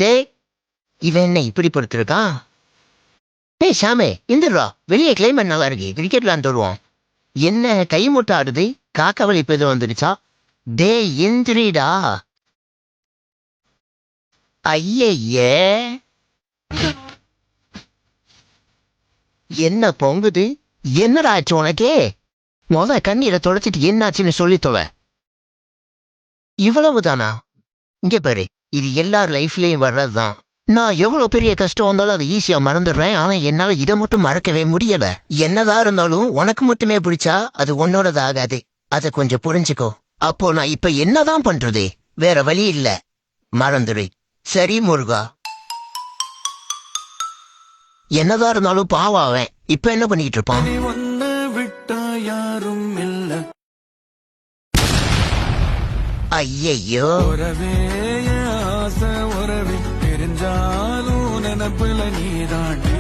டே இவன் என்ன இப்படி படுத்திருக்கான்? டேய் ஷாமே இந்துடுறா, வெளியே கிளைமேட் நல்லா இருக்கு, கிரிக்கெட் விளாண்டு வருவோம். என்ன கை மூட்டை ஆடுது, காக்கா வலிப்பு எதுவும் வந்துடுச்சா? டே எந்திரிடா. ஐயே என்ன பொங்குது? என்னடா ஆச்சு உனக்கே? கண்ணீரை தொடச்சிட்டு என்னாச்சுன்னு சொல்லி தொலை. இவ்வளவுதானா? இங்க பாரு, இது எல்லார் லைஃப்லயும் வர்றதுதான். நான் எவ்வளவு பெரிய கஷ்டம் வந்தாலும் அதை ஈஸியா மறந்துடுறேன். ஆனா என்னால இதை மட்டும் மறக்கவே முடியல. என்னதான் இருந்தாலும் உனக்கு மட்டுமே பிடிச்சா அது உன்னோடது ஆகாது. அதை கொஞ்சம் புரிஞ்சுக்கோ. அப்போ நான் இப்ப என்னதான் பண்றது? வேற வழி இல்ல, மறந்துடு. சரி முருகா. என்னதான் இருந்தாலும் பாவம் அவன். இப்ப என்ன பண்ணிட்டு இருப்பான்? ஐயையோ, உறவே ஆசை உறவே தெரிஞ்சாலும் நினப்புல நீ தாண்டி